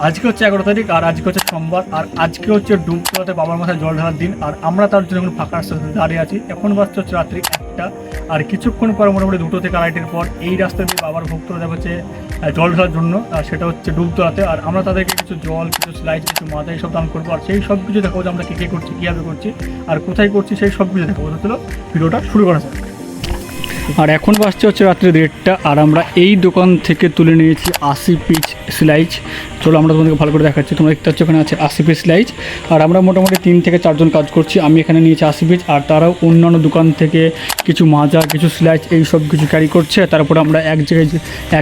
আজকে হচ্ছে 11 তারিখ আর আজকে হচ্ছে সোমবার আর আজকে হচ্ছে ডুবতলাতে বাবার মাথায় জল ঢালার দিন। আর আমরা তার জন্য এখন ফাঁকা রাস্তাতে দাঁড়িয়ে আছি। এখন বাজছে হচ্ছে রাত্রি 1টা আর কিছুক্ষণ পর মোটামুটি 2টো থেকে 2:30-এর পর এই রাস্তা দিয়ে বাবার ভক্তরা যাবে হচ্ছে জল ঢালার জন্য। আর সেটা হচ্ছে ডুবতলাতে। আর আমরা তাদেরকে কিছু জল, কিছু স্লাইড, কিছু মাথা এইসব দান করবো। আর সেই সব কিছু দেখাবো যে আমরা কে করছি, কীভাবে করছি আর কোথায় করছি, সেই সব কিছু দেখাবো। চলো ভিডিওটা শুরু করা যাক। আর এখন বাজছে হচ্ছে রাত্রি 1:30 আর আমরা এই দোকান থেকে তুলে নিয়েছি 80 পিস স্লাইজ। চলো আমরা তোমাদেরকে ভালো করে দেখাচ্ছি। তোমরা দেখতে পাচ্ছ ওখানে আছে 80 পিস স্লাইজ। আর আমরা মোটামুটি 3 থেকে 4 জন কাজ করছি। আমি এখানে নিয়েছি 80 পিস আর তারাও অন্যান্য দোকান থেকে কিছু মাজা, কিছু স্লাইজ এই সব কিছু ক্যারি করছে। তারপরে আমরা এক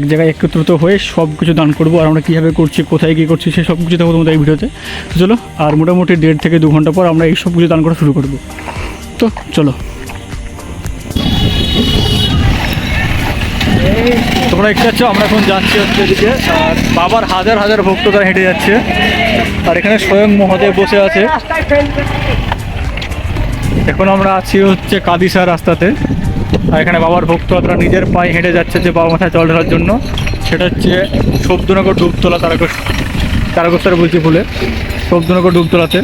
জায়গায় একত্রিত হয়ে সব কিছু দান করবো। আর আমরা কীভাবে করছি, কোথায় কী করছি সেই সব কিছু দেখো তোমাদের এই ভিডিওতে। তো চলো, আর মোটামুটি 1.5 থেকে 2 ঘন্টা পর আমরা এই সব কিছু দান করা শুরু করবো। তো চলো, তোমরা দেখতে পাচ্ছ আমরা এখন যাচ্ছি হচ্ছে এদিকে। আর বাবার হাজার হাজার ভক্ত তারা হেঁটে যাচ্ছে। আর এখানে স্বয়ং মহাদেব বসে আছে। এখন আমরা আছি হচ্ছে কাদিসা রাস্তাতে। আর এখানে বাবার ভক্ত তারা নিজের পায়ে হেঁটে যাচ্ছে যে বাবার মাথায় জল ঢালার জন্য। সেটা হচ্ছে শব্দনগর ডুবতলা, তারকেশ্বর বলছি ভুলে, শব্দনগর ডুবতলাতে।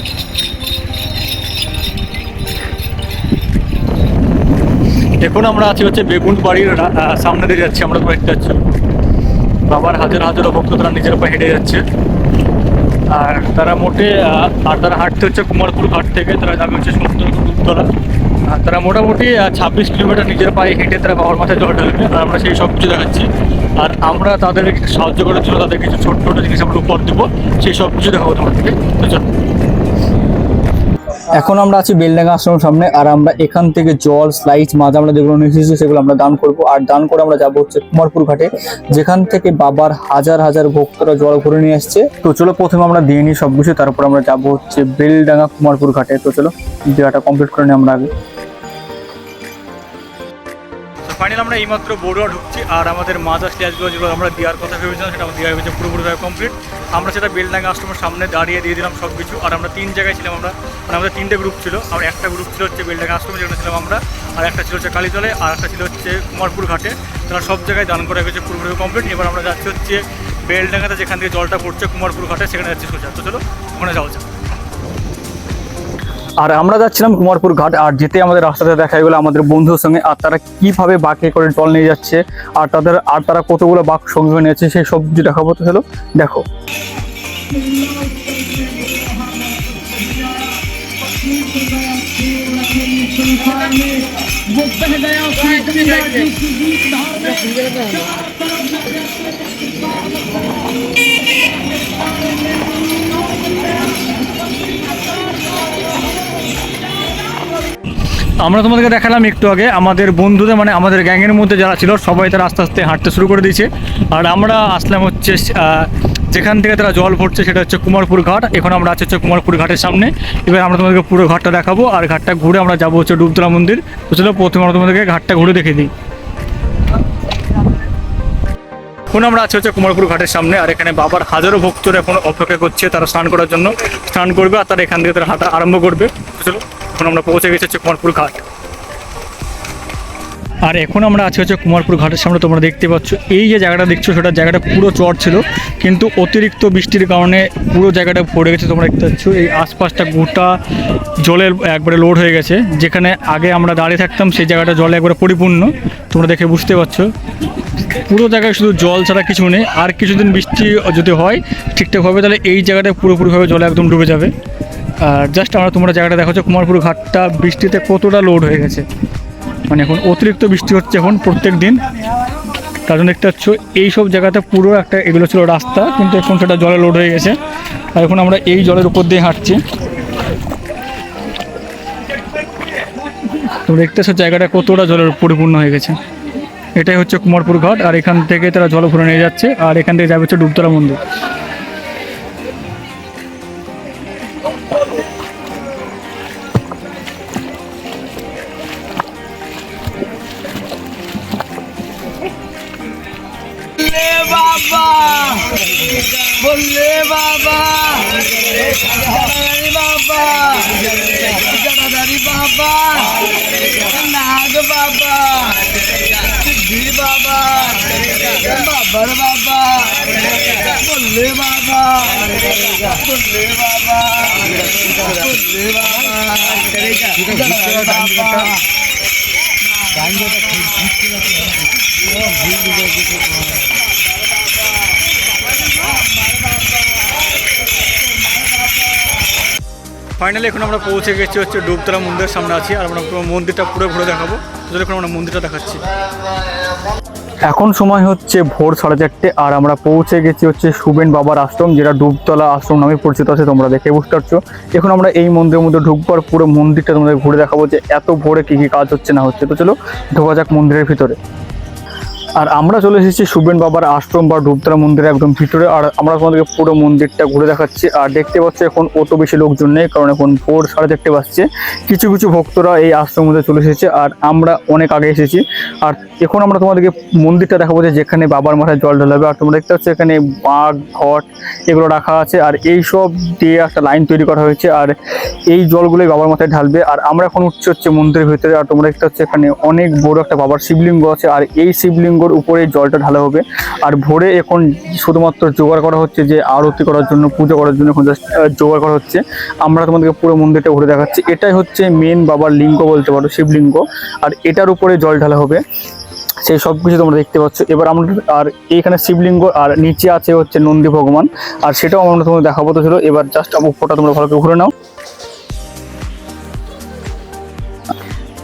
এখন আমরা আছি হচ্ছে বেগুন বাড়ির সামনে দিয়ে যাচ্ছি। আমরা দেখতে পাচ্ছি বাবার হাজার হাজার ভক্ত তারা নিজের পায়ে হেঁটে যাচ্ছে। আর তারা তারা হাঁটতে হচ্ছে কুমারপুর ঘাট থেকে, তারা যাবে হচ্ছে শব্দনগর ডুবতলা। আর তারা মোটামুটি 26 কিলোমিটার নিজের পায়ে হেঁটে তারা বাবার মাথায় জল ঢালবে। আর আমরা সেই সব কিছু দেখাচ্ছি। আর আমরা তাদের সাহায্য করার জন্য তাদের কিছু ছোট ছোটো জিনিস আমরা উপহার দেবো, সেই সব কিছু দেখাবো তোমাদেরকে। তো চলো, এখন আমরা আছি বেলডাঙ্গা আশ্রমের সামনে। আর আমরা এখান থেকে জল, স্লাইড, মাছ আমরা যেগুলো নিয়ে এসেছি সেগুলো আমরা দান করবো। আর দান করে আমরা যাবো হচ্ছে কুমারপুর ঘাটে, যেখান থেকে বাবার হাজার হাজার ভক্তরা জল ভরে নিয়ে আসছে। তো চলো প্রথমে আমরা দিয়ে নিই সবকিছু, তারপর আমরা যাবো হচ্ছে বেলডাঙ্গা কুমারপুর ঘাটে। তো চলো জায়গাটা কমপ্লিট করে নিই আমরা আগে। ফাইনাল আমরা এইমাত্র বড়ুয়া ঢুকছি। আর আমাদের মাজা স্ল্যাশগুলো যেগুলো আমরা দেওয়ার কথা ভেবেছিলাম সেটা আমরা দেওয়া হয়েছে পুরোপুরিভাবে কমপ্লিট। আমরা সেটা বেলডাঙ্গা আশ্রমের সামনে দাঁড়িয়ে দিয়ে দিলাম সব কিছু। আর আমরা 3 জায়গায় ছিলাম। আমাদের 3টে গ্রুপ ছিল। আর একটা গ্রুপ ছিল হচ্ছে বেলডাঙ্গা আশ্রমে, যেখানে ছিলাম আমরা। আর একটা ছিল হচ্ছে কালীতলে, আর একটা ছিল হচ্ছে কুমারপুর ঘাটে। তারা সব জায়গায় দান করা হয়েছে পুরোপুরি কমপ্লিট। এবার আমরা যাচ্ছি হচ্ছে বেলডাঙ্গাতে, যেখান থেকে জলটা পড়ছে কুমারপুর ঘাটে, সেখানে যাচ্ছি সোজা। তো চলো ওখানে যাওয়া যাক। আর আমরা যাচ্ছিলাম কুমারপুর ঘাট। আর যেতে আমাদের রাস্তাতে দেখা গেলো আমাদের বন্ধুর সঙ্গে। আর তারা কীভাবে বাঁকে করে জল নিয়ে যাচ্ছে আর তারা কতগুলো বাঁক সঙ্গে নিয়েছে সেই সব কিছু দেখাবো। তো চলো দেখো। আমরা তোমাদেরকে দেখালাম একটু আগে আমাদের বন্ধুদের, মানে আমাদের গ্যাংয়ের মধ্যে যারা ছিল সবাই তারা আস্তে আস্তে হাঁটতে শুরু করে দিয়েছে। আর আমরা আসলাম হচ্ছে যেখান থেকে তারা জল ভরছে সেটা হচ্ছে কুমারপুর ঘাট। এখন আমরা আছি হচ্ছে কুমারপুর ঘাটের সামনে। এবার আমরা তোমাদেরকে পুরো ঘাটটা দেখাবো। আর ঘাটটা ঘুরে আমরা যাবো হচ্ছে ডুবতলা মন্দির। তো চলো প্রথমে আমরা তোমাদেরকে ঘাটটা ঘুরে দেখে দিই। এখন আমরা আছি হচ্ছে কুমারপুর ঘাটের সামনে। আর এখানে বাবার হাজারো ভক্তরা এখন অপেক্ষা করছে তারা স্নান করার জন্য। স্নান করবে আর তারা এখান থেকে তারা হাঁটা আরম্ভ করবে। চলো এখন আমরা পৌঁছে গেছি হচ্ছে কুমারপুর ঘাট। আর এখন আমরা আছি হচ্ছে কুমারপুর ঘাটের সামনে। তোমরা দেখতে পাচ্ছ এই যে জায়গাটা দেখছো সেটা জায়গাটা পুরো চর ছিল, কিন্তু অতিরিক্ত বৃষ্টির কারণে পুরো জায়গাটা পড়ে গেছে। তোমরা দেখতে পাচ্ছ এই আশপাশটা গোটা জলের একবারে লোড হয়ে গেছে। যেখানে আগে আমরা দাঁড়িয়ে থাকতাম সেই জায়গাটা জলে একবারে পরিপূর্ণ। তোমরা দেখে বুঝতে পারছো পুরো জায়গায় শুধু জল ছাড়া কিছু নেই। আর কিছুদিন বৃষ্টি যদি হয় ঠিকঠাকভাবে তাহলে এই জায়গাটা পুরোপুরিভাবে জলে একদম ডুবে যাবে। আর জাস্ট তোমরা জায়গাটা দেখো কুমারপুর ঘাটটা বৃষ্টিতে কতটা লোড হয়ে গেছে। মানে এখন অতিরিক্ত বৃষ্টি হচ্ছে এখন প্রত্যেক দিন। তার জন্য দেখতে পাচ্ছ এইসব জায়গাতে পুরো একটা এগুলো ছিল রাস্তা, কিন্তু এখন সেটা জলে লোড হয়ে গেছে। আর এখন আমরা এই জলের উপর দিয়ে হাঁটছি। তো দেখতে পাচ্ছ জায়গাটা কতটা জলের পরিপূর্ণ হয়ে গেছে। এটাই হচ্ছে কুমারপুর ঘাট। আর এখান থেকে তারা জল ভরে নিয়ে যাচ্ছে। আর এখান থেকে যাবে হচ্ছে ডুবতলা মন্দির। বাবা বললে বাবা বাবা জানাদারি বাবা নাগ বাবা বাবা বাবার বাবা বললে বাবা বললে বাবা বললে বাবা ফাইনালি এখন আমরা পৌঁছে গেছি হচ্ছে ডুবতলা মন্দিরের সামনে আছি, আর আমরা পুরো মন্দিরটা পুরো ঘুরে দেখাবো। তো এখন আমরা মন্দিরটা দেখাচ্ছি। এখন সময় হচ্ছে ভোর 4:30, আর আমরা পৌঁছে গেছি হচ্ছে সুবেন বাবার আশ্রম, যেটা ডুবতলা আশ্রম নামে পরিচিত আছে। তোমরা দেখে বুঝতে পারছো। এখন আমরা এই মন্দিরের মধ্যে ঢুকবার পুরো মন্দিরটা তোমাদের ঘুরে দেখাবো যে এত ভোরে কী কী কাজ হচ্ছে না হচ্ছে। তো চলো ঢোকা যাক মন্দিরের ভিতরে। আর আমরা চলে এসেছি সুবেন বাবার আশ্রম বা ডুবতলা মন্দিরের একদম ভিতরে, আর আমরা তোমাদেরকে পুরো মন্দিরটা ঘুরে দেখাচ্ছি। আর দেখতে পাচ্ছ এখন অত বেশি লোকজন নেই, কারণ এখন ভোর 4:30 বাজছে। কিছু কিছু ভক্তরা এই আশ্রমের মধ্যে চলে এসেছে, আর আমরা অনেক আগে এসেছি। আর এখন আমরা তোমাদেরকে মন্দিরটা দেখাবো যে যেখানে বাবার মাথায় জল ঢালাবে। আর তোমরা দেখতে পাচ্ছ এখানে বাঘ, ঘট এগুলো রাখা আছে, আর এই সব দিয়ে একটা লাইন তৈরি করা হয়েছে, আর এই জলগুলোই বাবার মাথায় ঢালবে। আর আমরা এখন উঠছি হচ্ছে মন্দিরের ভিতরে। আর তোমরা দেখতে পাচ্ছ এখানে অনেক বড় একটা বাবার শিবলিঙ্গ আছে, আর এই শিবলিঙ্গর উপরে জলটা ঢালা হবে। আর ভোরে এখন শুধুমাত্র জোগাড় করা হচ্ছে যে আরতি করার জন্য, পুজো করার জন্য এখন জাস্ট জোগাড় করা হচ্ছে। আমরা তোমাদেরকে পুরো মন্দিরটা ঘুরে দেখাচ্ছি। এটাই হচ্ছে মেন বাবার লিঙ্গ বলতে পারো, শিবলিঙ্গ, আর এটার উপরে জল ঢালা হবে। সেই সব কিছু তোমরা দেখতে পাচ্ছ। এবার আমরা আর এইখানে শিবলিঙ্গ, আর নিচে আছে হচ্ছে নন্দী ভগবান, আর সেটাও আমরা তোমাদের দেখাবো। তো ছিল এবার জাস্ট উপরটা তোমরা ভালো করে ঘুরে নাও।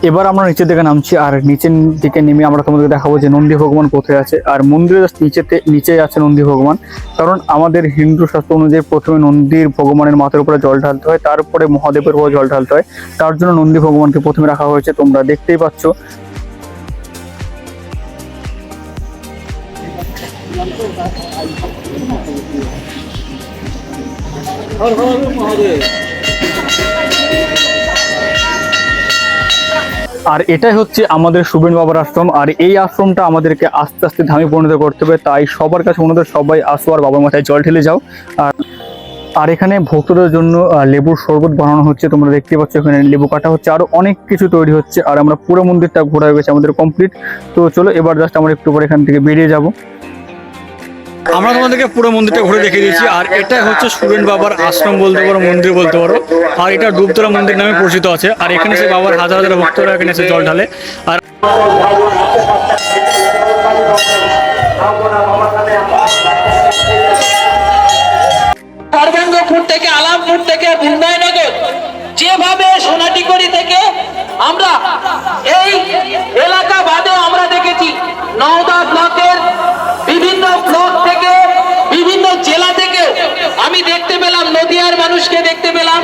এবার আমরা নিচের দিকে নামছি, আর নিচের দিকে নেমে আমরা তোমাদের দেখাবো যে নন্দী ভগবান কোথায় আছে। আর মন্দিরের জাস্ট নিচে আছে নন্দী ভগবান, কারণ আমাদের হিন্দু শাস্ত্র অনুযায়ী প্রথমে নন্দীর ভগবানের মাথার উপরে জল ঢালতে হয়, তারপরে মহাদেবের উপরে জল ঢালতে হয়। তার জন্য নন্দী ভগবানকে প্রথমে রাখা হয়েছে। তোমরা দেখতেই পাচ্ছ। আর এটাই হচ্ছে আমাদের সুবেন বাবার আশ্রম। আর এই আশ্রমটা আমাদেরকে আস্তে আস্তে ধামে পরিণত করতে হবে, তাই সবার কাছে অনুরোধ, সবাই আসো আর বাবার মাথায় জল ঢেলে যাও। আর এখানে ভক্তদের জন্য লেবুর শরবত বানানো হচ্ছে। তোমরা দেখতে পাচ্ছ এখানে লেবু কাটা হচ্ছে, আরো অনেক কিছু তৈরি হচ্ছে। আর আমরা পুরো মন্দিরটা ঘোরা হয়ে গেছে আমাদের কমপ্লিট। তো চলো এবার জাস্ট আমরা একটু পরে এখান থেকে বেরিয়ে যাব। আমরা তোমাদেরকে পুরো মন্দিরটা ঘুরে দেখিয়ে দিয়েছি। আর এটা হচ্ছে সুবেন বাবার আশ্রম বলতে পারো, মন্দির বলতে পারো। আর এটা ডুবতলা মন্দির নামে পরিচিত আছে। আর এখানে সে বাবার হাজার হাজার ভক্তরা এখানে এসে জল ঢালে। আর সর্বাঙ্গপুর থেকে, আলামপুর থেকে, বৃন্দায়নগর, যেভাবে সোনাটিকড়ি থেকে আমরা এই এলাকা বাদেও আমরা দেখেছি নওদা ব্লকের বিভিন্ন ব্লক থেকে, বিভিন্ন জেলা থেকে আমি দেখতে পেলাম, নদিয়ার মানুষকে দেখতে পেলাম।